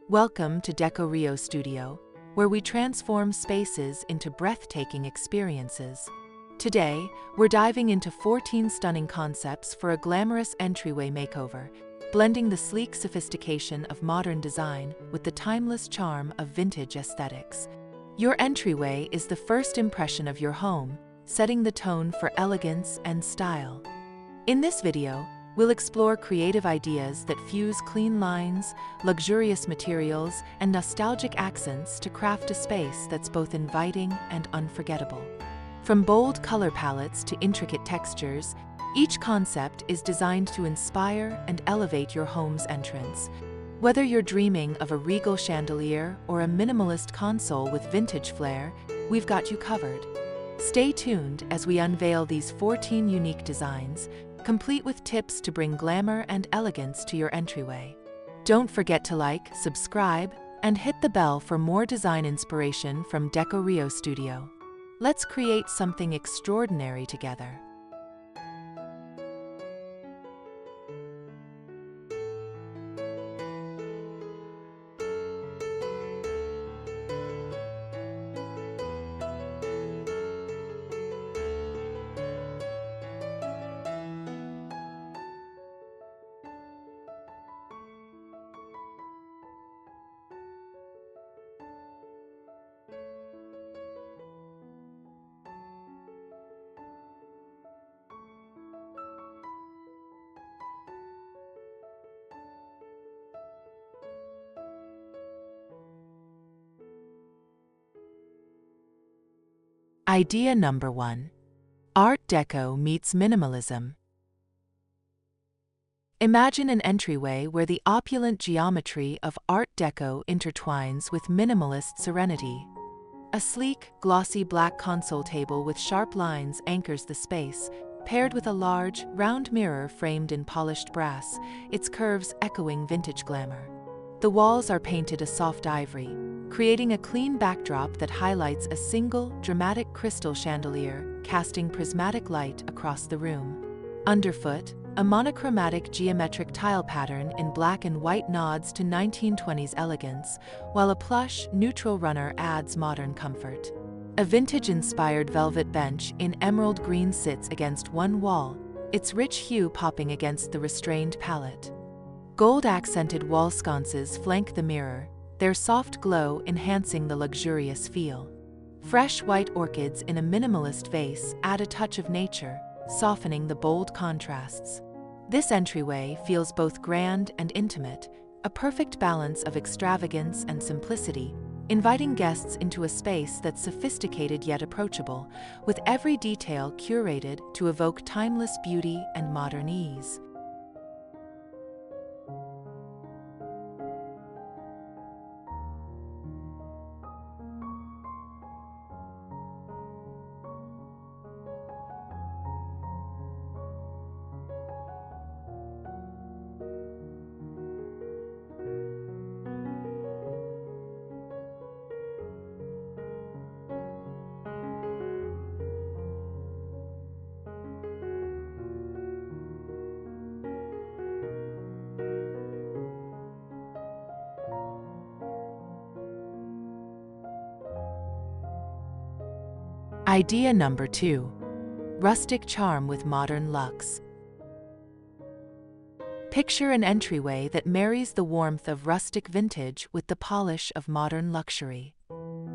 Welcome to Decorio Studio, where we transform spaces into breathtaking experiences. Today, we're diving into 14 stunning concepts for a glamorous entryway makeover, blending the sleek sophistication of modern design with the timeless charm of vintage aesthetics. Your entryway is the first impression of your home, setting the tone for elegance and style. In this video, we'll explore creative ideas that fuse clean lines, luxurious materials, and nostalgic accents to craft a space that's both inviting and unforgettable. From bold color palettes to intricate textures, each concept is designed to inspire and elevate your home's entrance. Whether you're dreaming of a regal chandelier or a minimalist console with vintage flair, we've got you covered. Stay tuned as we unveil these 14 unique designs, complete with tips to bring glamour and elegance to your entryway. Don't forget to like, subscribe, and hit the bell for more design inspiration from Decorio Studio. Let's create something extraordinary together. Idea number 1. Art Deco meets minimalism. Imagine an entryway where the opulent geometry of Art Deco intertwines with minimalist serenity. A sleek, glossy black console table with sharp lines anchors the space, paired with a large, round mirror framed in polished brass, its curves echoing vintage glamour. The walls are painted a soft ivory, creating a clean backdrop that highlights a single, dramatic crystal chandelier, casting prismatic light across the room. Underfoot, a monochromatic geometric tile pattern in black and white nods to 1920s elegance, while a plush, neutral runner adds modern comfort. A vintage-inspired velvet bench in emerald green sits against one wall, its rich hue popping against the restrained palette. Gold-accented wall sconces flank the mirror, their soft glow enhancing the luxurious feel. Fresh white orchids in a minimalist vase add a touch of nature, softening the bold contrasts. This entryway feels both grand and intimate, a perfect balance of extravagance and simplicity, inviting guests into a space that's sophisticated yet approachable, with every detail curated to evoke timeless beauty and modern ease. Idea number 2. Rustic charm with modern luxe. Picture an entryway that marries the warmth of rustic vintage with the polish of modern luxury.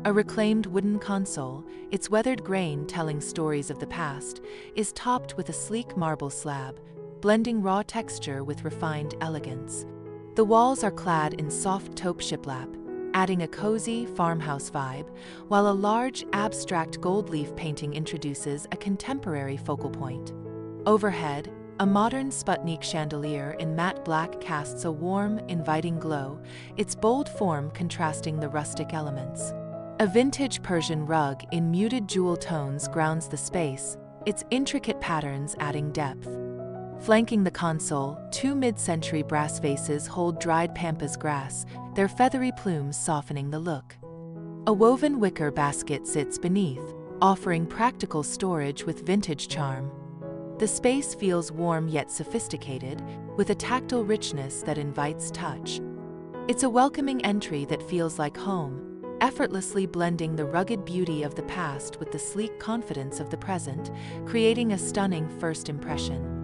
A reclaimed wooden console, its weathered grain telling stories of the past, is topped with a sleek marble slab, blending raw texture with refined elegance. The walls are clad in soft taupe shiplap, adding a cozy farmhouse vibe, while a large, abstract gold leaf painting introduces a contemporary focal point. Overhead, a modern Sputnik chandelier in matte black casts a warm, inviting glow, its bold form contrasting the rustic elements. A vintage Persian rug in muted jewel tones grounds the space, its intricate patterns adding depth. Flanking the console, 2 mid-century brass vases hold dried pampas grass, their feathery plumes softening the look. A woven wicker basket sits beneath, offering practical storage with vintage charm. The space feels warm yet sophisticated, with a tactile richness that invites touch. It's a welcoming entry that feels like home, effortlessly blending the rugged beauty of the past with the sleek confidence of the present, creating a stunning first impression.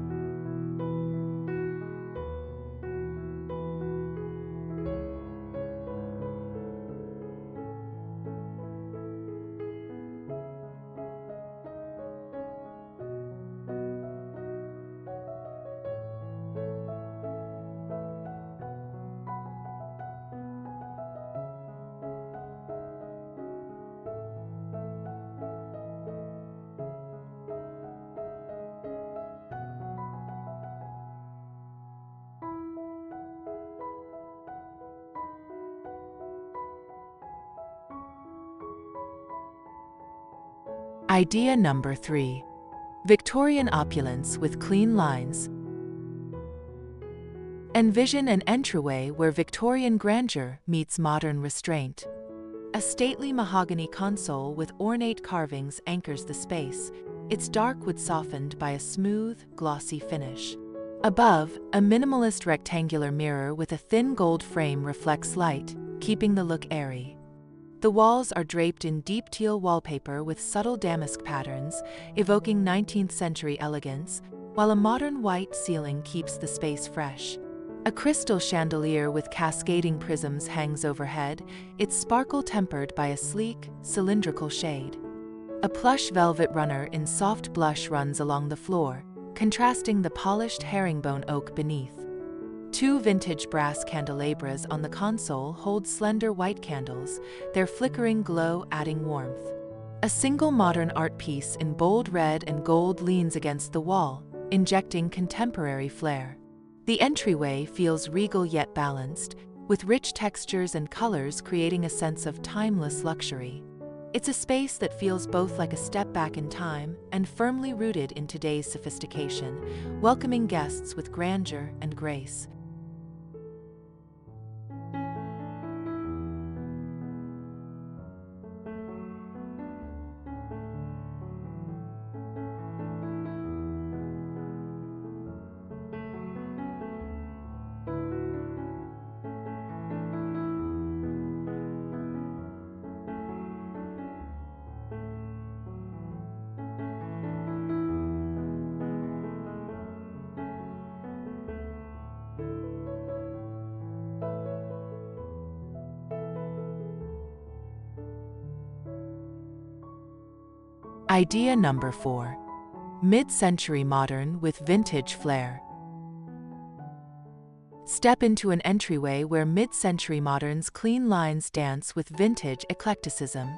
Idea number 3. Victorian opulence with clean lines. Envision an entryway where Victorian grandeur meets modern restraint. A stately mahogany console with ornate carvings anchors the space, its dark wood softened by a smooth, glossy finish. Above, a minimalist rectangular mirror with a thin gold frame reflects light, keeping the look airy. The walls are draped in deep teal wallpaper with subtle damask patterns, evoking 19th century elegance, while a modern white ceiling keeps the space fresh. A crystal chandelier with cascading prisms hangs overhead, its sparkle tempered by a sleek, cylindrical shade. A plush velvet runner in soft blush runs along the floor, contrasting the polished herringbone oak beneath. 2 vintage brass candelabras on the console hold slender white candles, their flickering glow adding warmth. A single modern art piece in bold red and gold leans against the wall, injecting contemporary flair. The entryway feels regal yet balanced, with rich textures and colors creating a sense of timeless luxury. It's a space that feels both like a step back in time and firmly rooted in today's sophistication, welcoming guests with grandeur and grace. Idea number 4. Mid-century modern with vintage flair. Step into an entryway where mid-century modern's clean lines dance with vintage eclecticism.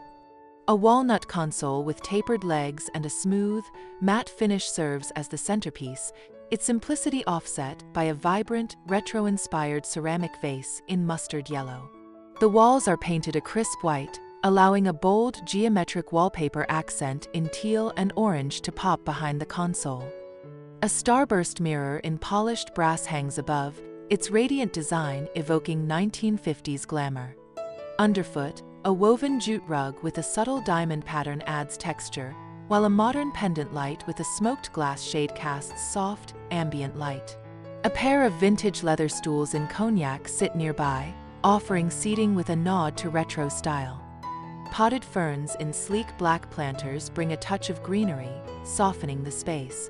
A walnut console with tapered legs and a smooth, matte finish serves as the centerpiece, its simplicity offset by a vibrant, retro-inspired ceramic vase in mustard yellow. The walls are painted a crisp white, allowing a bold, geometric wallpaper accent in teal and orange to pop behind the console. A starburst mirror in polished brass hangs above, its radiant design evoking 1950s glamour. Underfoot, a woven jute rug with a subtle diamond pattern adds texture, while a modern pendant light with a smoked glass shade casts soft, ambient light. A pair of vintage leather stools in cognac sit nearby, offering seating with a nod to retro style. Potted ferns in sleek black planters bring a touch of greenery, softening the space.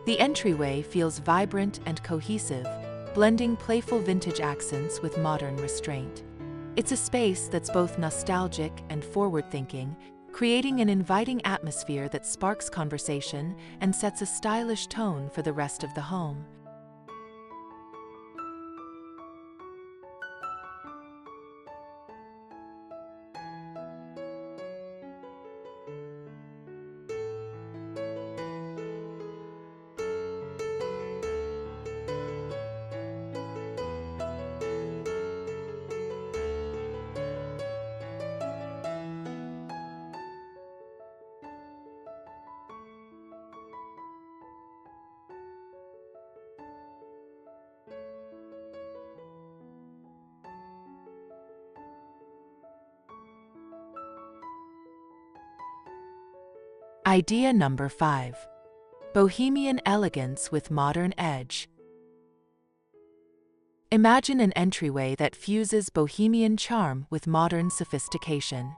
The entryway feels vibrant and cohesive, blending playful vintage accents with modern restraint. It's a space that's both nostalgic and forward-thinking, creating an inviting atmosphere that sparks conversation and sets a stylish tone for the rest of the home. Idea number 5. Bohemian elegance with modern edge. Imagine an entryway that fuses Bohemian charm with modern sophistication.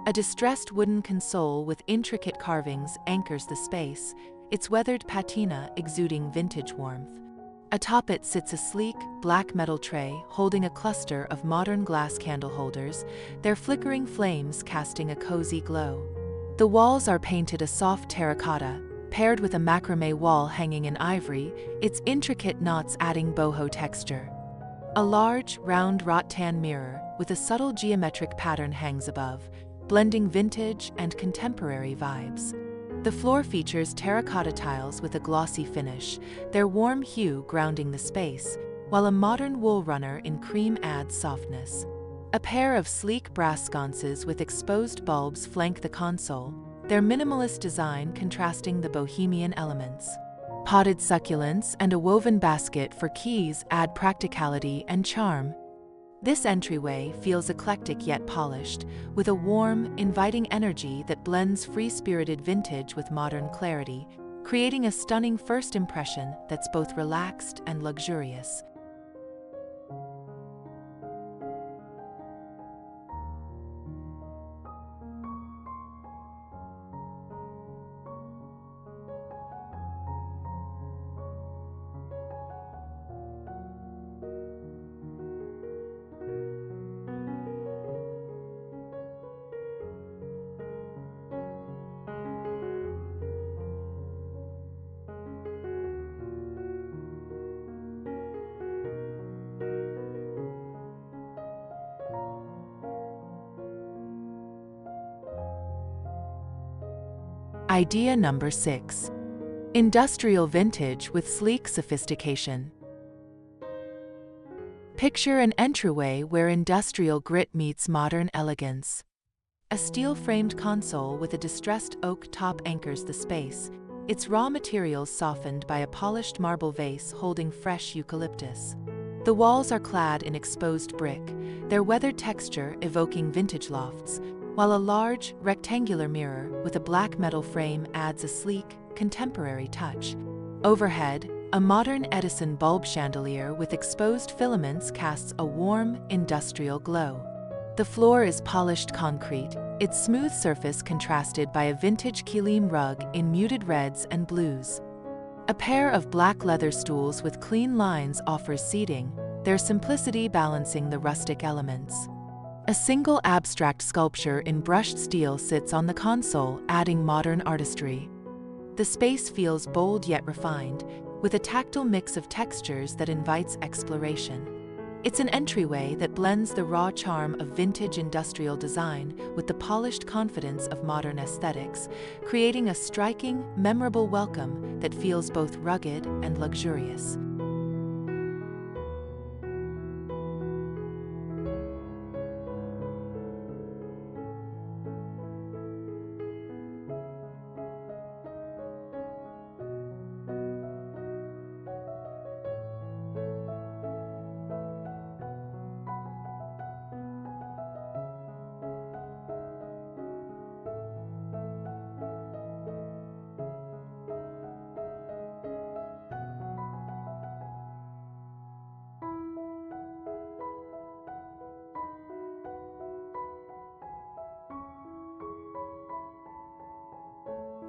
A distressed wooden console with intricate carvings anchors the space, its weathered patina exuding vintage warmth. Atop it sits a sleek, black metal tray holding a cluster of modern glass candle holders, their flickering flames casting a cozy glow. The walls are painted a soft terracotta, paired with a macrame wall hanging in ivory, its intricate knots adding boho texture. A large, round rattan mirror with a subtle geometric pattern hangs above, blending vintage and contemporary vibes. The floor features terracotta tiles with a glossy finish, their warm hue grounding the space, while a modern wool runner in cream adds softness. A pair of sleek brass sconces with exposed bulbs flank the console, their minimalist design contrasting the bohemian elements. Potted succulents and a woven basket for keys add practicality and charm. This entryway feels eclectic yet polished, with a warm, inviting energy that blends free-spirited vintage with modern clarity, creating a stunning first impression that's both relaxed and luxurious. Idea number 6. Industrial vintage with sleek sophistication. Picture an entryway where industrial grit meets modern elegance. A steel-framed console with a distressed oak top anchors the space, its raw materials softened by a polished marble vase holding fresh eucalyptus. The walls are clad in exposed brick, their weathered texture evoking vintage lofts, while a large, rectangular mirror with a black metal frame adds a sleek, contemporary touch. Overhead, a modern Edison bulb chandelier with exposed filaments casts a warm, industrial glow. The floor is polished concrete, its smooth surface contrasted by a vintage kilim rug in muted reds and blues. A pair of black leather stools with clean lines offers seating, their simplicity balancing the rustic elements. A single abstract sculpture in brushed steel sits on the console, adding modern artistry. The space feels bold yet refined, with a tactile mix of textures that invites exploration. It's an entryway that blends the raw charm of vintage industrial design with the polished confidence of modern aesthetics, creating a striking, memorable welcome that feels both rugged and luxurious.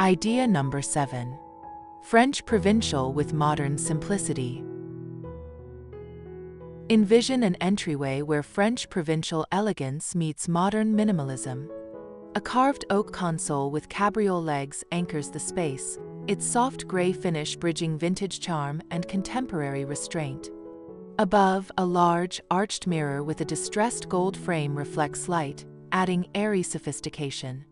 Idea number 7. French Provincial with modern simplicity. Envision an entryway where French Provincial elegance meets modern minimalism. A carved oak console with cabriole legs anchors the space, its soft gray finish bridging vintage charm and contemporary restraint. Above, a large, arched mirror with a distressed gold frame reflects light, adding airy sophistication.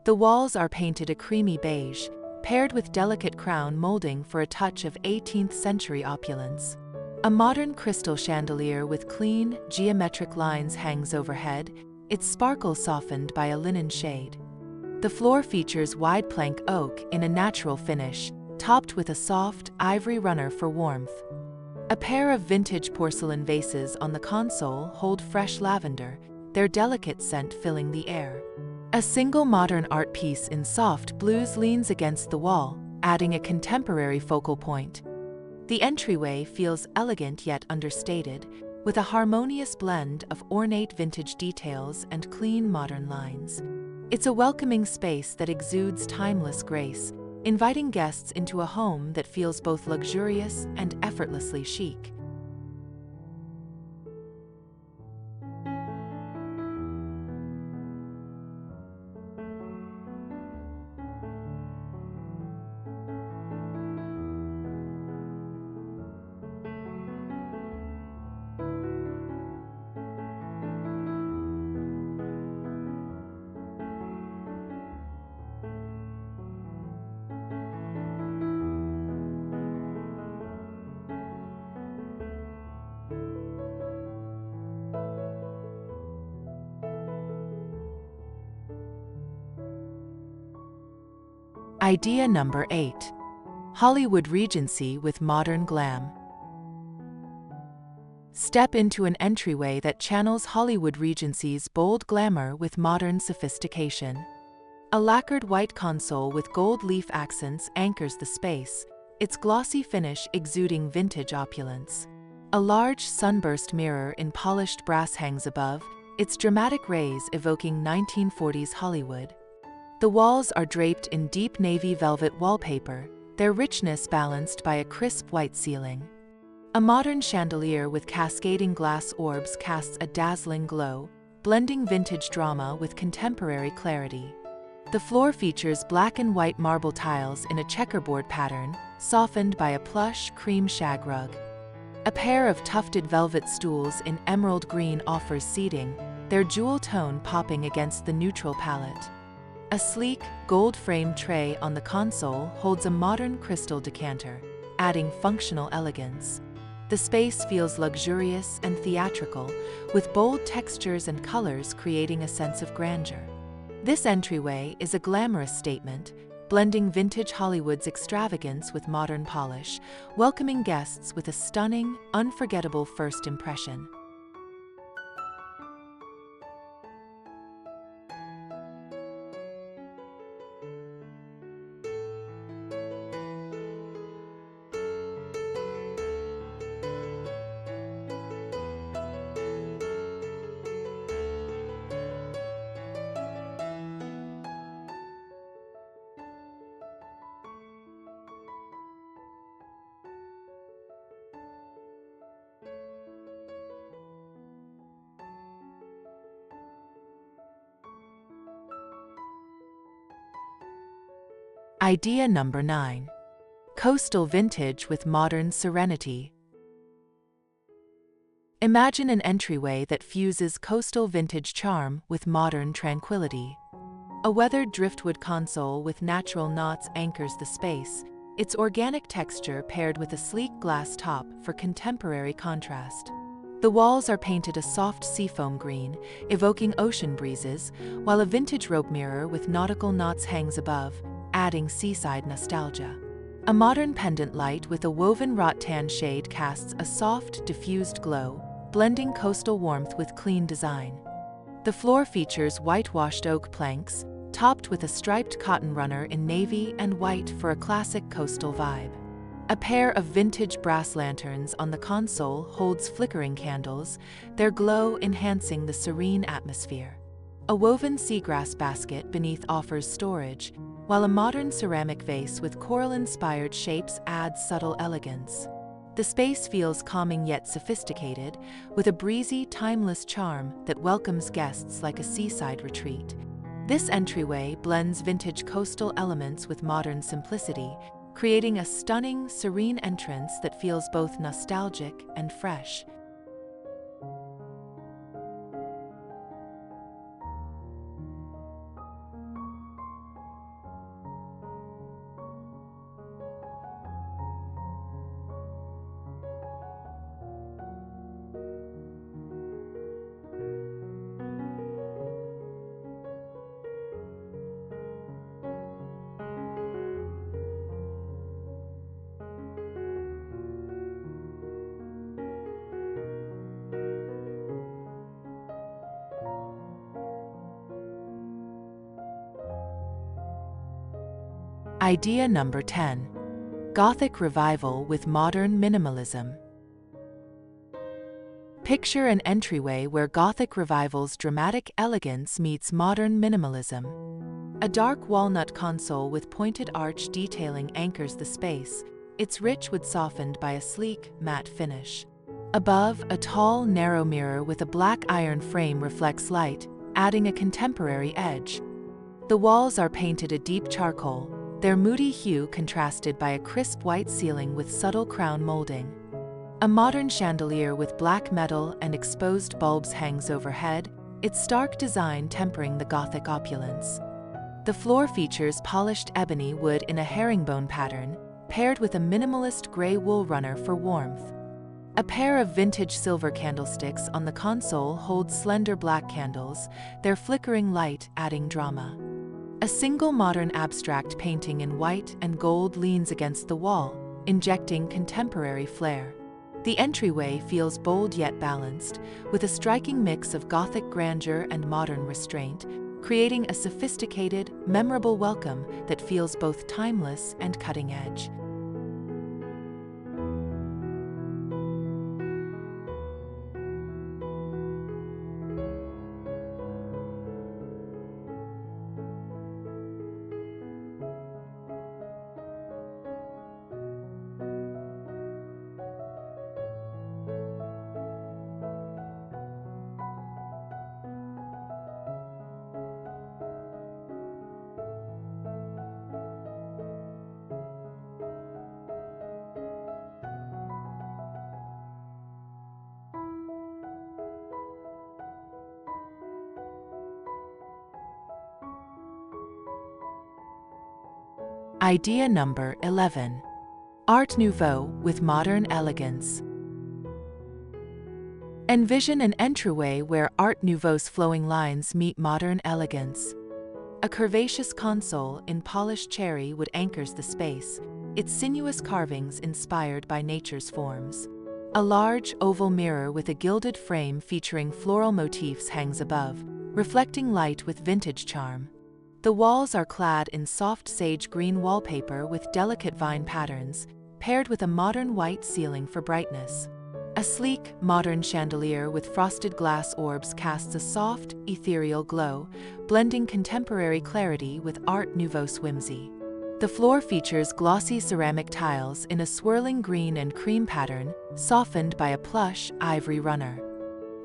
The walls are painted a creamy beige, paired with delicate crown molding for a touch of 18th century opulence. A modern crystal chandelier with clean, geometric lines hangs overhead, its sparkle softened by a linen shade. The floor features wide plank oak in a natural finish, topped with a soft, ivory runner for warmth. A pair of vintage porcelain vases on the console hold fresh lavender, their delicate scent filling the air. A single modern art piece in soft blues leans against the wall, adding a contemporary focal point. The entryway feels elegant yet understated, with a harmonious blend of ornate vintage details and clean modern lines. It's a welcoming space that exudes timeless grace, inviting guests into a home that feels both luxurious and effortlessly chic. Idea number 8. Hollywood Regency with modern glam. Step into an entryway that channels Hollywood Regency's bold glamour with modern sophistication. A lacquered white console with gold leaf accents anchors the space, its glossy finish exuding vintage opulence. A large sunburst mirror in polished brass hangs above, its dramatic rays evoking 1940s Hollywood. The walls are draped in deep navy velvet wallpaper, their richness balanced by a crisp white ceiling. A modern chandelier with cascading glass orbs casts a dazzling glow, blending vintage drama with contemporary clarity. The floor features black and white marble tiles in a checkerboard pattern, softened by a plush cream shag rug. A pair of tufted velvet stools in emerald green offers seating, their jewel tone popping against the neutral palette. A sleek, gold-framed tray on the console holds a modern crystal decanter, adding functional elegance. The space feels luxurious and theatrical, with bold textures and colors creating a sense of grandeur. This entryway is a glamorous statement, blending vintage Hollywood's extravagance with modern polish, welcoming guests with a stunning, unforgettable first impression. Idea number 9. Coastal vintage with modern serenity. Imagine an entryway that fuses coastal vintage charm with modern tranquility. A weathered driftwood console with natural knots anchors the space, its organic texture paired with a sleek glass top for contemporary contrast. The walls are painted a soft seafoam green, evoking ocean breezes, while a vintage rope mirror with nautical knots hangs above, adding seaside nostalgia. A modern pendant light with a woven rattan shade casts a soft, diffused glow, blending coastal warmth with clean design. The floor features whitewashed oak planks, topped with a striped cotton runner in navy and white for a classic coastal vibe. A pair of vintage brass lanterns on the console holds flickering candles, their glow enhancing the serene atmosphere. A woven seagrass basket beneath offers storage, while a modern ceramic vase with coral-inspired shapes adds subtle elegance. The space feels calming yet sophisticated, with a breezy, timeless charm that welcomes guests like a seaside retreat. This entryway blends vintage coastal elements with modern simplicity, creating a stunning, serene entrance that feels both nostalgic and fresh. Idea number 10. Gothic revival with modern minimalism. Picture an entryway where Gothic revival's dramatic elegance meets modern minimalism. A dark walnut console with pointed arch detailing anchors the space, its rich wood softened by a sleek, matte finish. Above, a tall, narrow mirror with a black iron frame reflects light, adding a contemporary edge. The walls are painted a deep charcoal, their moody hue contrasted by a crisp white ceiling with subtle crown molding. A modern chandelier with black metal and exposed bulbs hangs overhead, its stark design tempering the Gothic opulence. The floor features polished ebony wood in a herringbone pattern, paired with a minimalist gray wool runner for warmth. A pair of vintage silver candlesticks on the console hold slender black candles, their flickering light adding drama. A single modern abstract painting in white and gold leans against the wall, injecting contemporary flair. The entryway feels bold yet balanced, with a striking mix of Gothic grandeur and modern restraint, creating a sophisticated, memorable welcome that feels both timeless and cutting-edge. Idea number 11. Art Nouveau with modern elegance. Envision an entryway where Art Nouveau's flowing lines meet modern elegance. A curvaceous console in polished cherry wood anchors the space, its sinuous carvings inspired by nature's forms. A large, oval mirror with a gilded frame featuring floral motifs hangs above, reflecting light with vintage charm. The walls are clad in soft sage green wallpaper with delicate vine patterns, paired with a modern white ceiling for brightness. A sleek, modern chandelier with frosted glass orbs casts a soft, ethereal glow, blending contemporary clarity with Art Nouveau whimsy. The floor features glossy ceramic tiles in a swirling green and cream pattern, softened by a plush, ivory runner.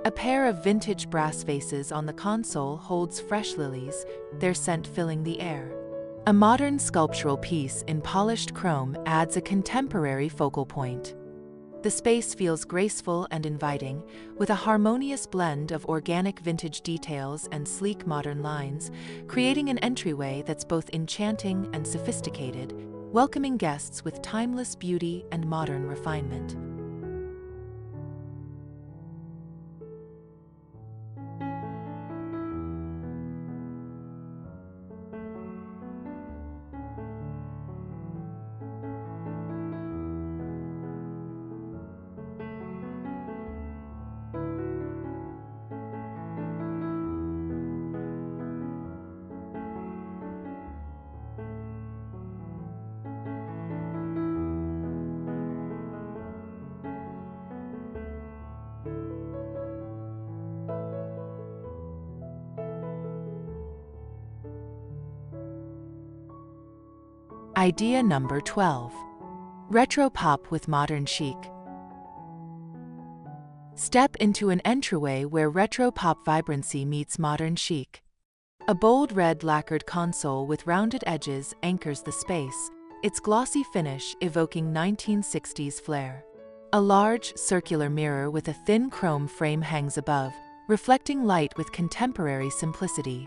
A pair of vintage brass vases on the console holds fresh lilies, their scent filling the air. A modern sculptural piece in polished chrome adds a contemporary focal point. The space feels graceful and inviting, with a harmonious blend of organic vintage details and sleek modern lines, creating an entryway that's both enchanting and sophisticated, welcoming guests with timeless beauty and modern refinement. Idea number 12. Retro pop with modern chic. Step into an entryway where retro pop vibrancy meets modern chic. A bold red lacquered console with rounded edges anchors the space, its glossy finish evoking 1960s flair. A large, circular mirror with a thin chrome frame hangs above, reflecting light with contemporary simplicity.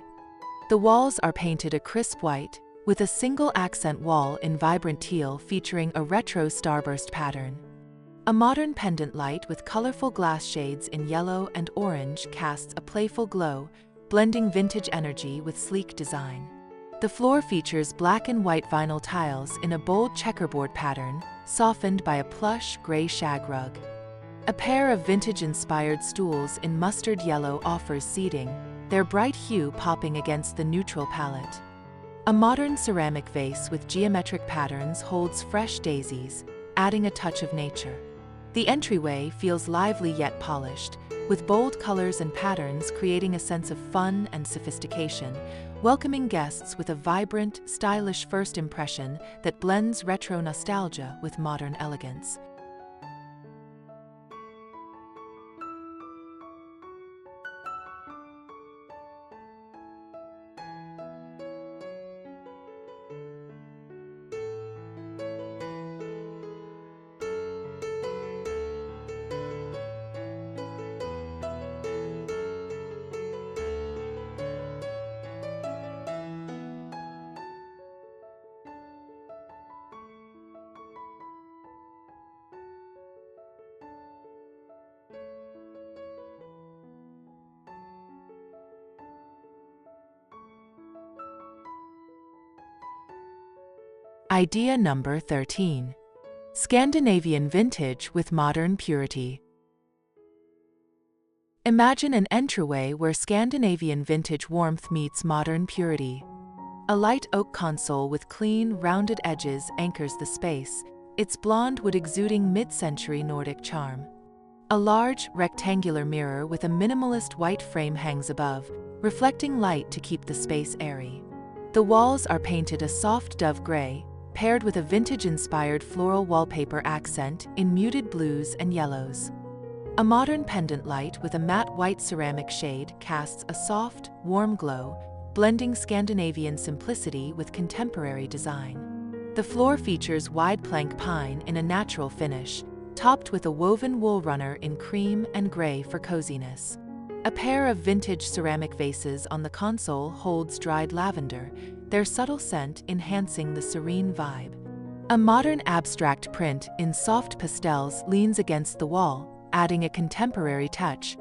The walls are painted a crisp white, with a single accent wall in vibrant teal featuring a retro starburst pattern. A modern pendant light with colorful glass shades in yellow and orange casts a playful glow, blending vintage energy with sleek design. The floor features black and white vinyl tiles in a bold checkerboard pattern, softened by a plush gray shag rug. A pair of vintage-inspired stools in mustard yellow offers seating, their bright hue popping against the neutral palette. A modern ceramic vase with geometric patterns holds fresh daisies, adding a touch of nature. The entryway feels lively yet polished, with bold colors and patterns creating a sense of fun and sophistication, welcoming guests with a vibrant, stylish first impression that blends retro nostalgia with modern elegance. Idea number 13. Scandinavian vintage with modern purity. Imagine an entryway where Scandinavian vintage warmth meets modern purity. A light oak console with clean, rounded edges anchors the space, its blonde wood exuding mid-century Nordic charm. A large, rectangular mirror with a minimalist white frame hangs above, reflecting light to keep the space airy. The walls are painted a soft dove gray, paired with a vintage-inspired floral wallpaper accent in muted blues and yellows. A modern pendant light with a matte white ceramic shade casts a soft, warm glow, blending Scandinavian simplicity with contemporary design. The floor features wide plank pine in a natural finish, topped with a woven wool runner in cream and gray for coziness. A pair of vintage ceramic vases on the console holds dried lavender, their subtle scent enhancing the serene vibe. A modern abstract print in soft pastels leans against the wall, adding a contemporary touch.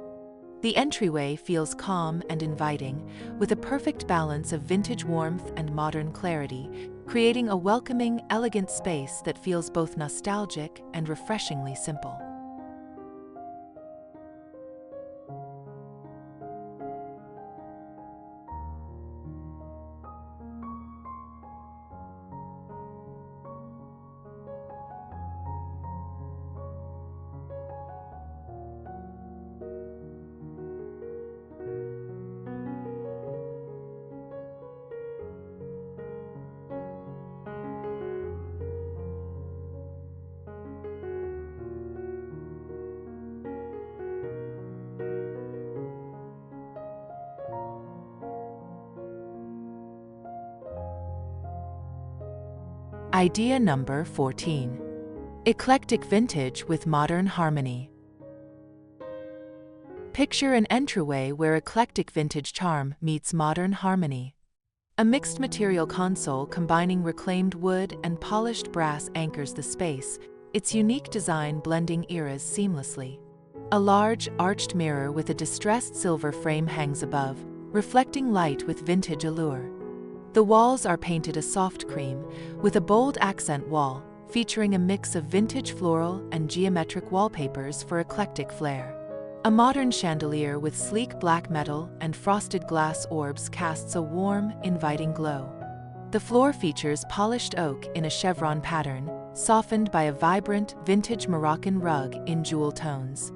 The entryway feels calm and inviting, with a perfect balance of vintage warmth and modern clarity, creating a welcoming, elegant space that feels both nostalgic and refreshingly simple. Idea number 14. Eclectic vintage with modern harmony. Picture an entryway where eclectic vintage charm meets modern harmony. A mixed material console combining reclaimed wood and polished brass anchors the space, its unique design blending eras seamlessly. A large, arched mirror with a distressed silver frame hangs above, reflecting light with vintage allure. The walls are painted a soft cream, with a bold accent wall, featuring a mix of vintage floral and geometric wallpapers for eclectic flair. A modern chandelier with sleek black metal and frosted glass orbs casts a warm, inviting glow. The floor features polished oak in a chevron pattern, softened by a vibrant, vintage Moroccan rug in jewel tones.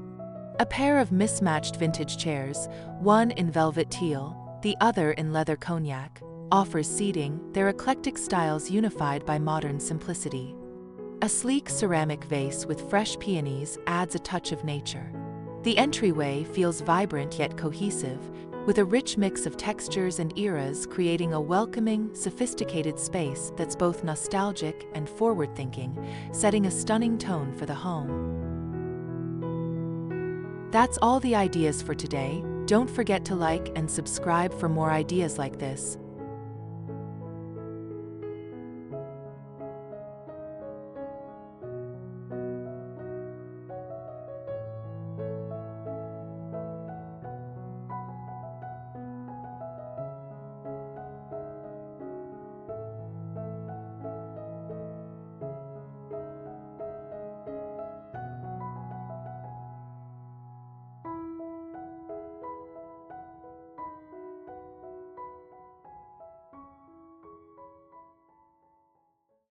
A pair of mismatched vintage chairs, one in velvet teal, the other in leather cognac, offers seating, their eclectic styles unified by modern simplicity. A sleek ceramic vase with fresh peonies adds a touch of nature. The entryway feels vibrant yet cohesive, with a rich mix of textures and eras creating a welcoming, sophisticated space that's both nostalgic and forward-thinking, setting a stunning tone for the home. That's all the ideas for today. Don't forget to like and subscribe for more ideas like this.